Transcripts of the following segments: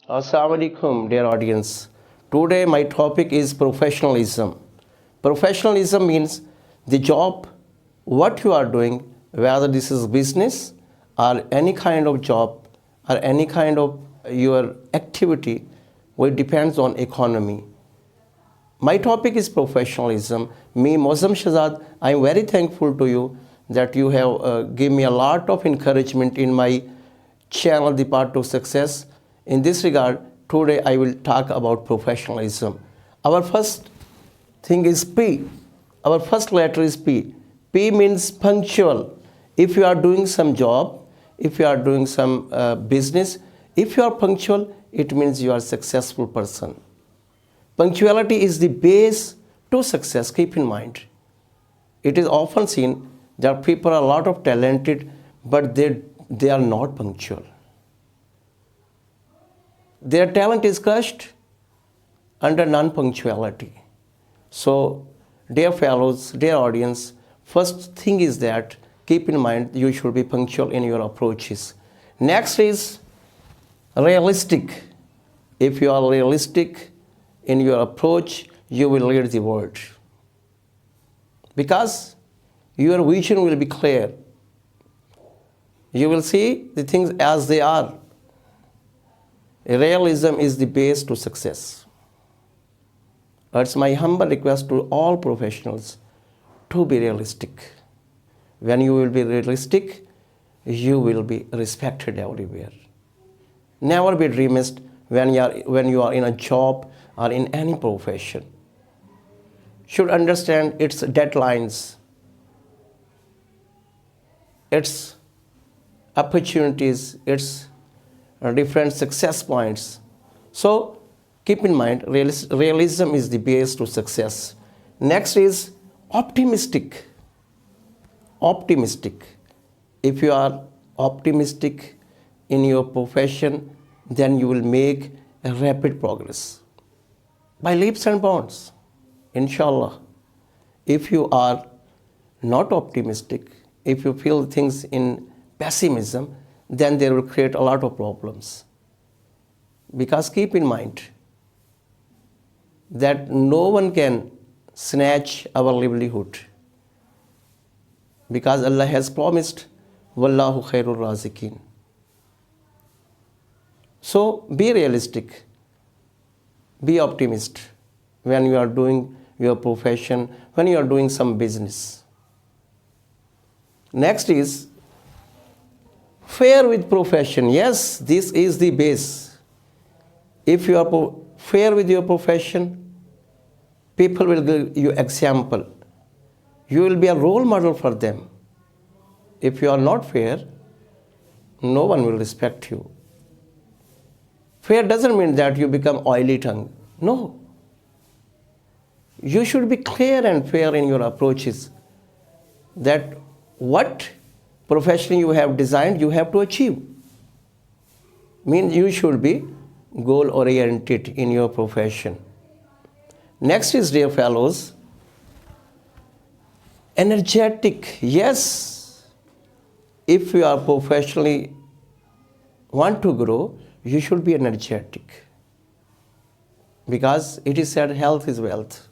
Assalamu alaikum, dear audience. Today my topic is professionalism. Professionalism means the job, what you are doing, whether this is business or any kind of job or any kind of your activity, which depends on economy. My topic is professionalism. Me, Muazzam Shahzad, I am very thankful to you that you have given me a lot of encouragement in my channel, The Path to Success. In this regard, today I will talk about professionalism. Our first thing is P. Our first letter is P. P means punctual. If you are doing some job, if you are doing some business, if you are punctual, it means you are a successful person. Punctuality is the base to success, keep in mind. It is often seen that people are a lot of talented, but they are not punctual. Their talent is crushed under non-punctuality. So, dear fellows, dear audience, first thing is that keep in mind you should be punctual in your approaches. Next is realistic. If you are realistic in your approach, you will lead the world. Because your vision will be clear. You will see the things as they are. Realism is the base to success. It's my humble request to all professionals to be realistic. When you will be realistic, you will be respected everywhere. Never be dreamist when you are in a job or in any profession. Should understand its deadlines, its opportunities, its different success points. So keep in mind, realism is the base to success. Next is optimistic. Optimistic. If you are optimistic in your profession, then you will make a rapid progress by leaps and bounds, inshallah. If you are not optimistic, if you feel things in pessimism, then they will create a lot of problems. Because keep in mind that no one can snatch our livelihood. Because Allah has promised, Wallahu khairur razikin. So be realistic, be optimist when you are doing your profession, when you are doing some business. Next is fair with profession. Yes, this is the base. If you are fair with your profession, people will give you example. You will be a role model for them. If you are not fair, no one will respect you. Fair doesn't mean that you become oily tongue. No. You should be clear and fair in your approaches. That what profession you have designed, you have to achieve. Means you should be goal-oriented in your profession. Next is, dear fellows, energetic. Yes, if you are professionally want to grow, you should be energetic. Because it is said health is wealth.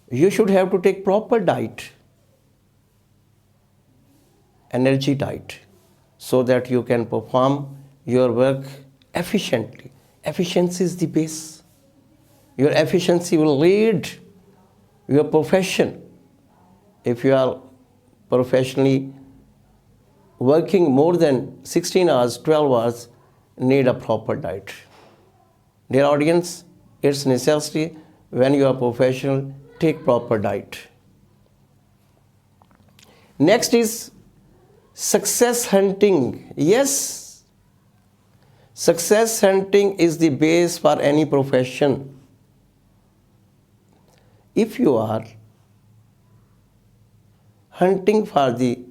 You should have to take proper diet, energy diet, so that you can perform your work efficiently. Efficiency is the base. Your efficiency will lead your profession. If you are professionally working more than 16 hours, 12 hours, need a proper diet. Dear audience, it's necessary when you are professional, take proper diet. Next is success hunting. Yes, success hunting is the base for any profession. If you are hunting for the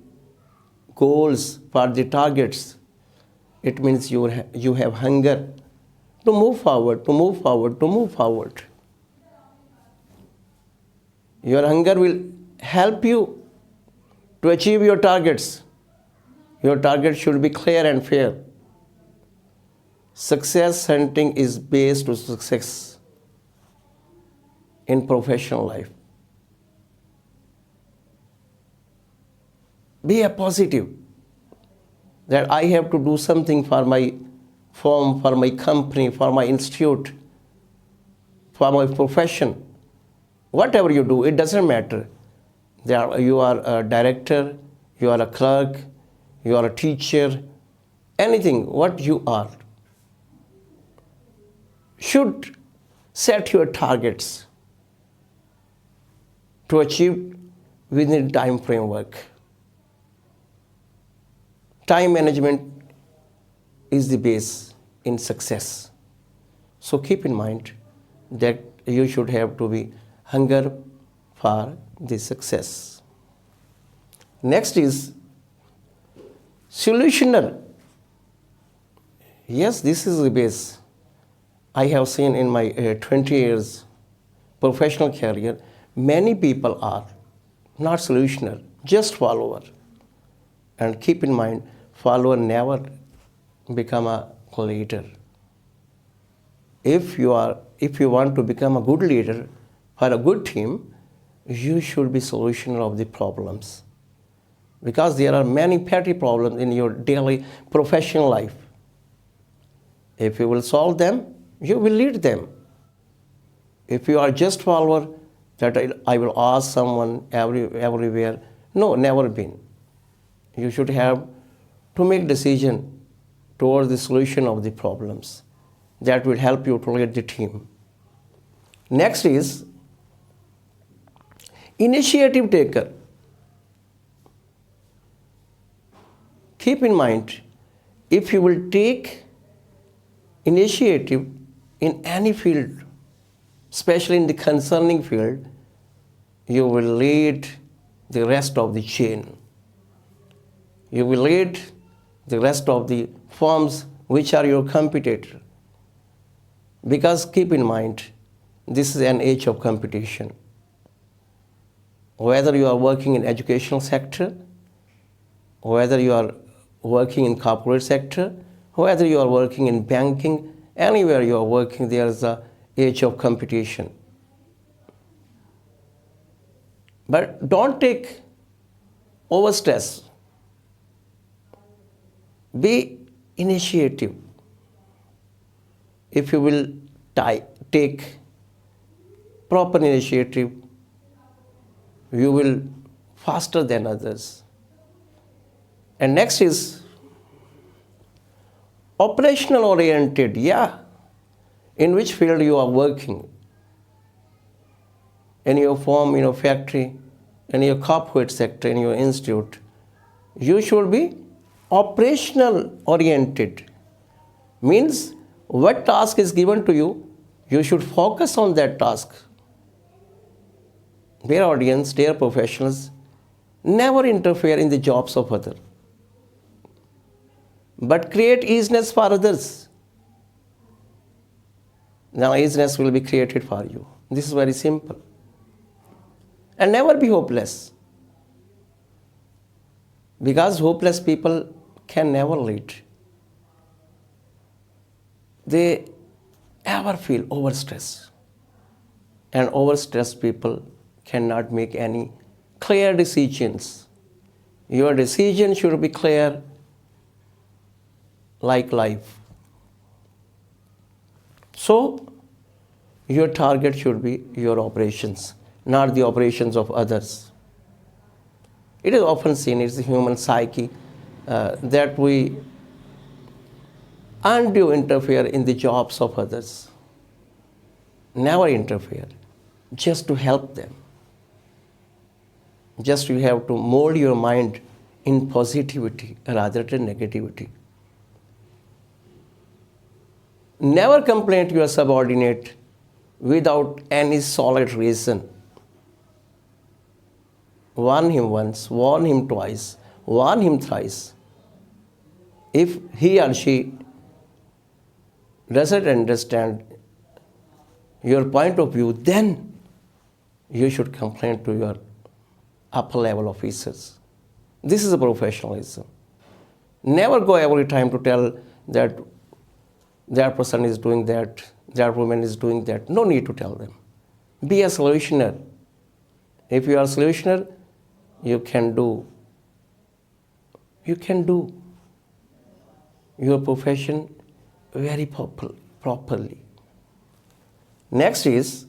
goals, for the targets, it means you have hunger to move forward, to move forward, to move forward. Your hunger will help you to achieve your targets. Your target should be clear and fair. Success hunting is based on success in professional life. Be a positive that I have to do something for my firm, for my company, for my institute, for my profession. Whatever you do, it doesn't matter. You are a director, you are a clerk, you are a teacher, anything, what you are, should set your targets to achieve within time framework. Time management is the base in success. So keep in mind that you should have to be hunger for the success. Next is solutioner. Yes, this is the base. I have seen in my 20 years professional career, many people are not solutioner, just follower. And keep in mind, follower never become a leader. If you want to become a good leader for a good team, you should be solutioner of the problems. Because there are many petty problems in your daily professional life. If you will solve them, you will lead them. If you are just follower, that I will ask someone everywhere, no, never been. You should have to make decision towards the solution of the problems. That will help you to lead the team. Next is initiative taker. Keep in mind, if you will take initiative in any field, especially in the concerning field, you will lead the rest of the chain. You will lead the rest of the firms which are your competitor. Because keep in mind, this is an age of competition. Whether you are working in educational sector, whether you are working in corporate sector, whether you are working in banking, anywhere you are working, there is an age of competition. But don't take overstress. Be initiative. If you will take proper initiative, you will faster than others. And next is operational oriented. In which field you are working? In your firm, in your factory, in your corporate sector, in your institute, you should be operational oriented. Means what task is given to you, you should focus on that task. Dear audience, dear professionals, never interfere in the jobs of others, but create easiness for others. Now easiness will be created for you. This is very simple. And never be hopeless. Because hopeless people can never lead. They ever feel overstressed. And overstressed people cannot make any clear decisions. Your decision should be clear like life. So, your target should be your operations, not the operations of others. It is often seen, it's the human psyche that we undue interfere in the jobs of others. Never interfere, just to help them. Just you have to mold your mind in positivity rather than negativity. Never complain to your subordinate without any solid reason. Warn him once, warn him twice, warn him thrice. If he or she doesn't understand your point of view, then you should complain to your upper level officers. This is a professionalism. Never go every time to tell that that person is doing that, that woman is doing that. No need to tell them. Be a solutioner. If you are a solutioner, you can do your profession very properly. Next is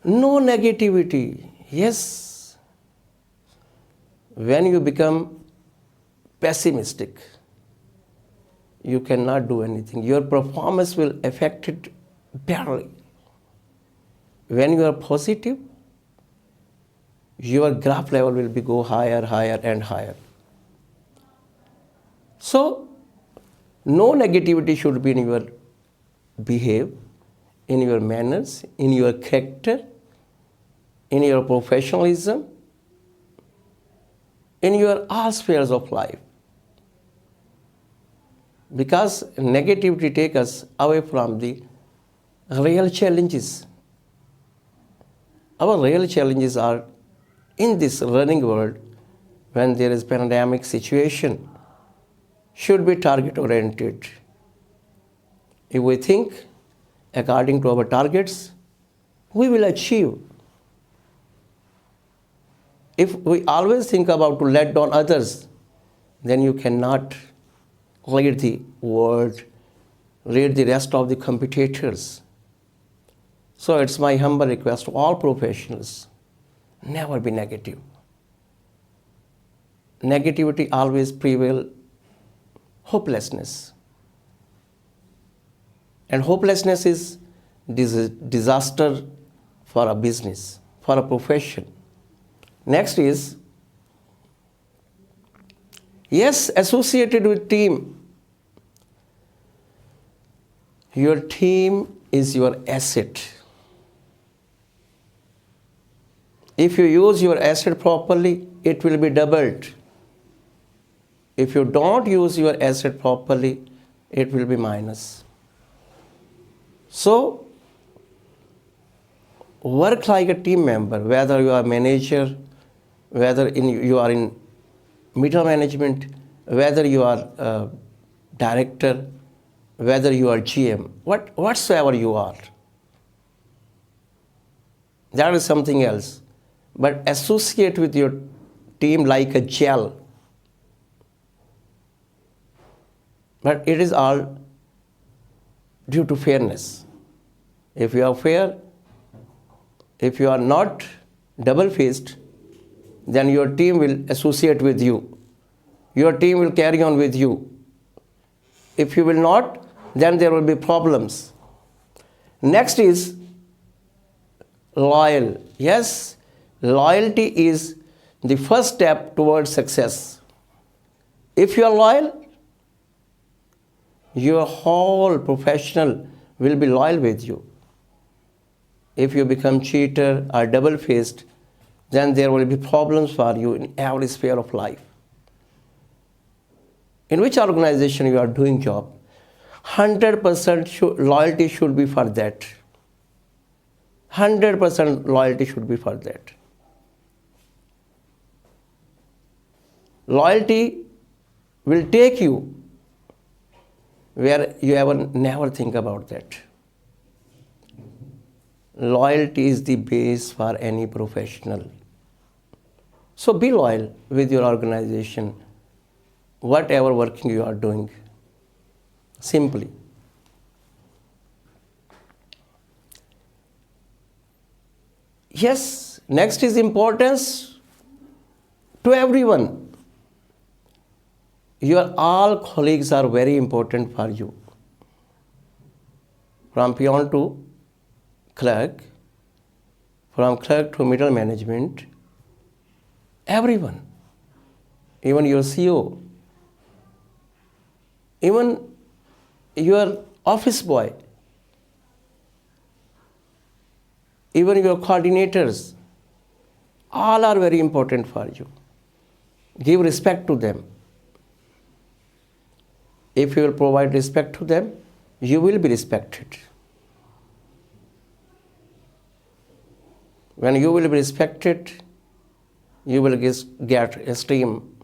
no negativity. Yes, when you become pessimistic, you cannot do anything. Your performance will affect it badly. When you are positive, your graph level will go higher, higher and higher. So, no negativity should be in your behavior, in your manners, in your character, in your professionalism, in your all spheres of life. Because negativity takes us away from the real challenges. Our real challenges are in this running world when there is pandemic situation should be target oriented. If we think according to our targets, we will achieve. If we always think about to let down others, then you cannot lead the world, lead the rest of the competitors. So it's my humble request to all professionals, never be negative. Negativity always prevails hopelessness. And hopelessness is disaster for a business, for a profession. Next is, yes, associated with team. Your team is your asset. If you use your asset properly, it will be doubled. If you don't use your asset properly, it will be minus. So, work like a team member, whether you are a manager, whether you are in middle management, whether you are a director, whether you are GM, whatsoever you are. That is something else. But associate with your team like a gel. But it is all due to fairness. If you are fair, if you are not double-faced, then your team will associate with you. Your team will carry on with you. If you will not, then there will be problems. Next is loyal. Yes, loyalty is the first step towards success. If you are loyal, your whole professional will be loyal with you. If you become cheater or double-faced, then there will be problems for you in every sphere of life. In which organization you are doing job, 100% loyalty should be for that. 100% loyalty should be for that. Loyalty will take you where you ever never think about that. Loyalty is the base for any professional. So be loyal with your organization, whatever working you are doing. Simply. Yes, next is importance to everyone. Your all colleagues are very important for you. From peon to clerk, from clerk to middle management, everyone, even your CEO, even your office boy, even your coordinators, all are very important for you. Give respect to them. If you will provide respect to them, you will be respected. When you will be respected, you will get esteem,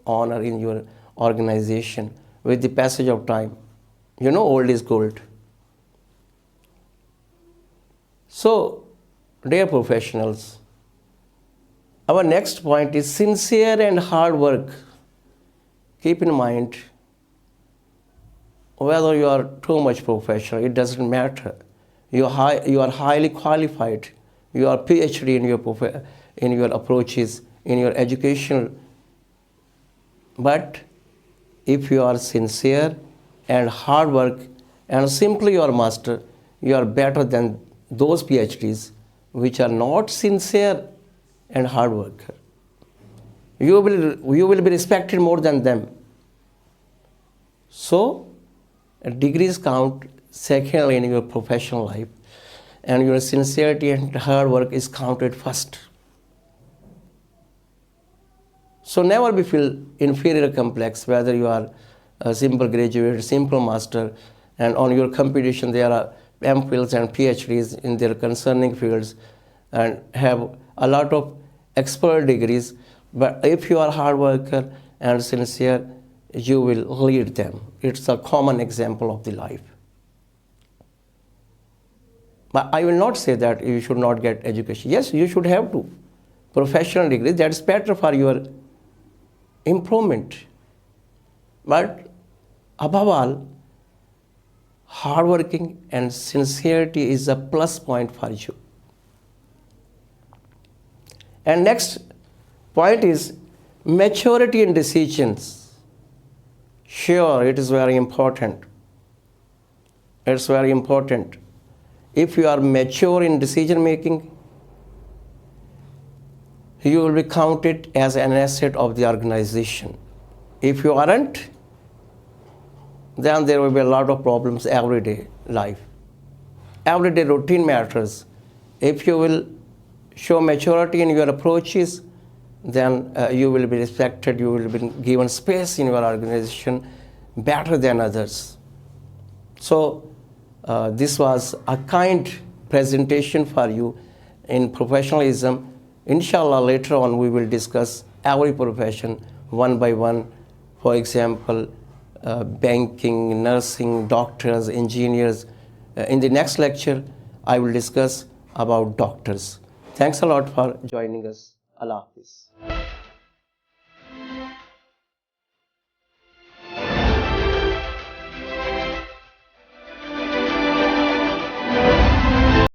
honor in your organization. With the passage of time, Old is gold. So, dear professionals, our next point is sincere and hard work. Keep in mind, whether you are too much professional, it doesn't matter. You are highly qualified. You are PhD in your approaches, in your education. But if you are sincere and hard work and simply your master, you are better than those PhDs which are not sincere and hard worker. You will be respected more than them. So, degrees count secondly in your professional life, and your sincerity and hard work is counted first. So never be feel inferior complex, whether you are a simple graduate, simple master, and on your competition there are MPhils and PhDs in their concerning fields and have a lot of expert degrees. But if you are hard worker and sincere, you will lead them. It's a common example of the life. But I will not say that you should not get education. Yes, you should have to. Professional degree, that's better for your improvement. But above all, hardworking and sincerity is a plus point for you. And next point is maturity in decisions. Sure, it is very important. It's very important. If you are mature in decision making, you will be counted as an asset of the organization. If you aren't, then there will be a lot of problems everyday life. Everyday routine matters. If you will show maturity in your approaches, then you will be respected, you will be given space in your organization better than others. So, this was a kind presentation for you in professionalism. Inshallah, later on we will discuss every profession one by one. For example, banking, nursing, doctors, engineers. In the next lecture, I will discuss about doctors. Thanks a lot for joining us. Allah Hafiz.